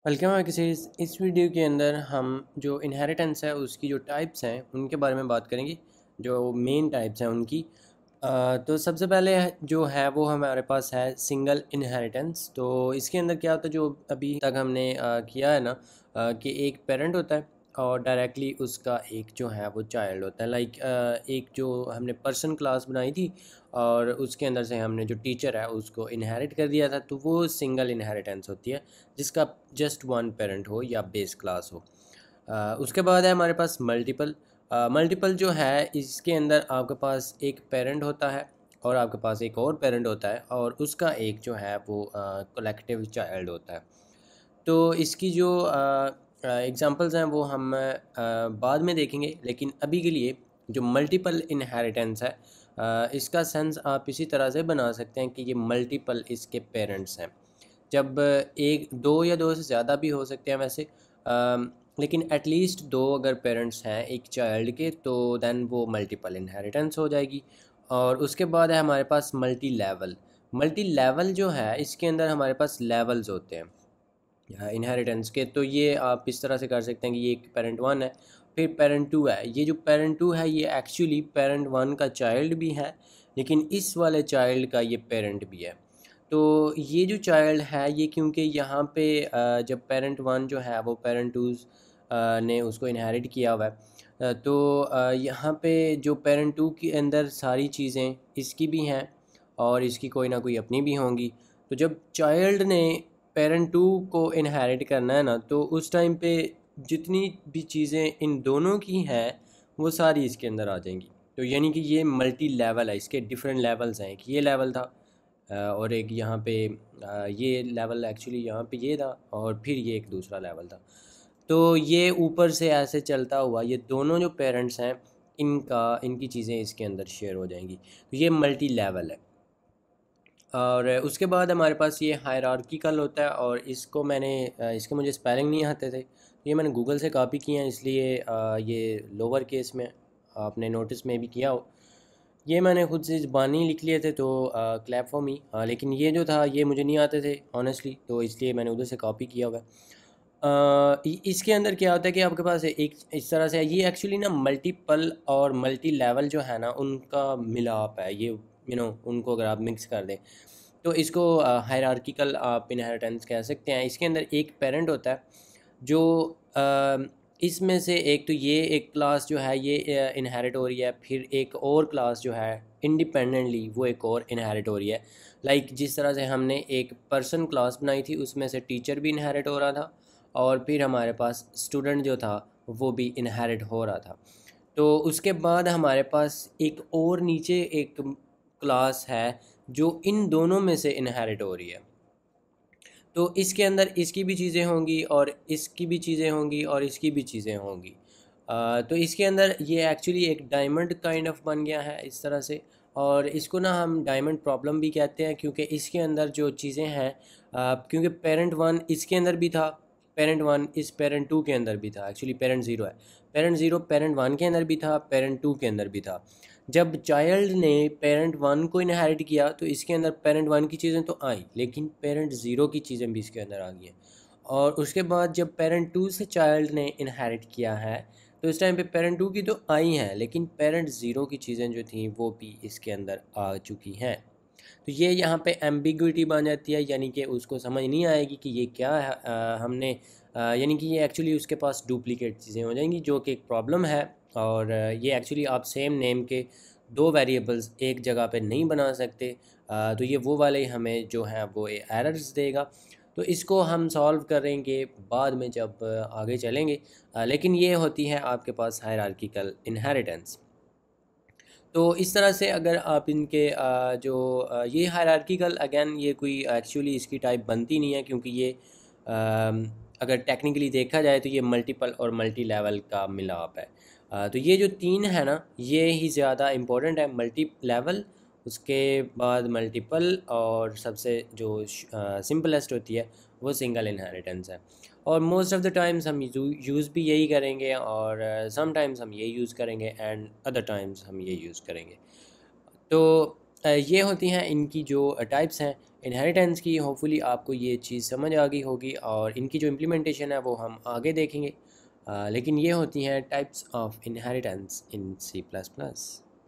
Welcome है किसी इस वीडियो के अंदर हम जो इनहेरिटेंस है उसकी जो टाइप्स हैं उनके बारे में बात करेंगे। जो मेन टाइप्स हैं उनकी तो सबसे पहले जो है वो हमारे पास है सिंगल इनहेरिटेंस। तो इसके अंदर क्या होता है, जो अभी तक हमने किया है ना, कि एक पेरेंट होता है और डायरेक्टली उसका एक जो है वो चाइल्ड होता है। लाइक एक जो हमने पर्सन क्लास बनाई थी और उसके अंदर से हमने जो टीचर है उसको इनहेरिट कर दिया था, तो वो सिंगल इनहेरिटेंस होती है जिसका जस्ट वन पेरेंट हो या बेस क्लास हो। उसके बाद है हमारे पास मल्टीपल। मल्टीपल जो है इसके अंदर आपके पास एक पेरेंट होता है और आपके पास एक और पेरेंट होता है और उसका एक जो है वो कलेक्टिव चाइल्ड होता है। तो इसकी जो एग्ज़ाम्पल्स हैं वो हम बाद में देखेंगे, लेकिन अभी के लिए जो मल्टीपल इनहेरिटेंस है इसका सेंस आप इसी तरह से बना सकते हैं कि ये मल्टीपल इसके पेरेंट्स हैं। जब एक दो या दो से ज़्यादा भी हो सकते हैं वैसे, लेकिन एटलीस्ट दो अगर पेरेंट्स हैं एक चाइल्ड के तो देन वो मल्टीपल इनहेरिटेंस हो जाएगी। और उसके बाद है हमारे पास मल्टी लेवल। मल्टी लेवल जो है इसके अंदर हमारे पास लेवल्स होते हैं इनहेरिटेंस के। तो ये आप इस तरह से कर सकते हैं कि ये एक पेरेंट वन है, फिर पेरेंट टू है। ये जो पेरेंट टू है ये एक्चुअली पेरेंट वन का चाइल्ड भी है, लेकिन इस वाले चाइल्ड का ये पेरेंट भी है। तो ये जो चाइल्ड है ये क्योंकि यहाँ पे जब पेरेंट वन जो है वो पेरेंट टू ने उसको इनहेरिट किया हुआ है, तो यहाँ पे जो पेरेंट टू के अंदर सारी चीज़ें इसकी भी हैं और इसकी कोई ना कोई अपनी भी होंगी। तो जब चाइल्ड ने पेरेंट टू को इनहेरिट करना है ना, तो उस टाइम पे जितनी भी चीज़ें इन दोनों की हैं वो सारी इसके अंदर आ जाएंगी। तो यानी कि ये मल्टी लेवल है, इसके डिफरेंट लेवल्स हैं। कि ये लेवल था और एक यहाँ पे ये लेवल एक्चुअली यहाँ पे ये था और फिर ये एक दूसरा लेवल था। तो ये ऊपर से ऐसे चलता हुआ ये दोनों जो पेरेंट्स हैं इनकी चीज़ें इसके अंदर शेयर हो जाएंगी। तो ये मल्टी लेवल है। और उसके बाद हमारे पास ये हायरार्किकल होता है और इसको मैंने इसके मुझे स्पेलिंग नहीं आते थे, तो ये मैंने गूगल से कॉपी किए हैं, इसलिए ये लोअर केस में आपने नोटिस में भी किया हो। ये मैंने खुद से ज़बानी लिख लिए थे, तो क्लैप फॉर मी। लेकिन ये जो था ये मुझे नहीं आते थे ऑनेस्टली, तो इसलिए मैंने उधर से कॉपी किया हुआ है। इसके अंदर क्या होता है कि आपके पास एक इस तरह से है, ये एक्चुअली ना मल्टीपल और मल्टी लेवल जो है ना उनका मिलाप है ये, उनको अगर आप मिक्स कर दें तो इसको हायरार्किकल आप इनहेरिटेंस कह सकते हैं। इसके अंदर एक पेरेंट होता है जो इसमें से एक, तो ये एक क्लास जो है ये इनहेरिट हो रही है, फिर एक और क्लास जो है इंडिपेंडेंटली वो एक और इनहेरिट हो रही है। लाइक जिस तरह से हमने एक पर्सन क्लास बनाई थी उसमें से टीचर भी इनहेरिट हो रहा था और फिर हमारे पास स्टूडेंट जो था वो भी इनहेरिट हो रहा था। तो उसके बाद हमारे पास एक और नीचे एक क्लास है जो इन दोनों में से इनहेरिट हो रही है। तो इसके अंदर इसकी भी चीज़ें होंगी और इसकी भी चीज़ें होंगी और इसकी भी चीज़ें होंगी। तो इसके अंदर ये एक्चुअली एक डायमंड काइंड ऑफ बन गया है इस तरह से। और इसको ना हम डायमंड प्रॉब्लम भी कहते हैं क्योंकि इसके अंदर जो चीज़ें हैं, क्योंकि पेरेंट वन इसके अंदर भी था, पेरेंट वन इस पेरेंट टू के अंदर भी था। एक्चुअली पेरेंट ज़ीरो है, पेरेंट ज़ीरो पेरेंट वन के अंदर भी था, पेरेंट टू के अंदर भी था। जब चाइल्ड ने पेरेंट वन को इनहेरिट किया तो इसके अंदर पेरेंट वन की चीज़ें तो आई, लेकिन पेरेंट ज़ीरो की चीज़ें भी इसके अंदर आ गई हैं। और उसके बाद जब पेरेंट टू से चाइल्ड ने इनहेरिट किया है तो इस टाइम पे पेरेंट टू की तो आई हैं, लेकिन पेरेंट ज़ीरो की चीज़ें जो थी वो भी इसके अंदर आ चुकी हैं। तो ये यहाँ पे एम्बिग्विटी बन जाती है, यानी कि उसको समझ नहीं आएगी कि ये क्या है। हमने यानी कि ये एक्चुअली उसके पास डुप्लीकेट चीज़ें हो जाएंगी, जो कि एक प्रॉब्लम है। और ये एक्चुअली आप सेम नेम के दो वेरिएबल्स एक जगह पे नहीं बना सकते। तो ये वो वाले हमें जो है वो एरर्स देगा। तो इसको हम सॉल्व करेंगे बाद में जब आगे चलेंगे। लेकिन ये होती है आपके पास हायरार्किकल इनहेरिटेंस। तो इस तरह से अगर आप इनके ये हायरार्किकल, अगेन ये कोई एक्चुअली इसकी टाइप बनती नहीं है क्योंकि ये अगर टेक्निकली देखा जाए तो ये मल्टीपल और मल्टी लेवल का मिलाप है। तो ये जो तीन है ना ये ही ज़्यादा इम्पोर्टेंट है, मल्टी लेवल, उसके बाद मल्टीपल, और सबसे जो सिंपलेस्ट होती है वो सिंगल इनहेरिटेंस है। और मोस्ट ऑफ़ द टाइम्स हम यूज़ भी यही करेंगे और सम टाइम्स हम ये यूज़ करेंगे एंड अदर टाइम्स हम ये यूज़ करेंगे। तो ये होती हैं इनकी जो टाइप्स हैं। इनहेरिटेंस की होपफुली आपको ये चीज़ समझ आ गई होगी और इनकी जो इम्प्लीमेंटेशन है वो हम आगे देखेंगे। लेकिन ये होती हैं types of inheritance in C++।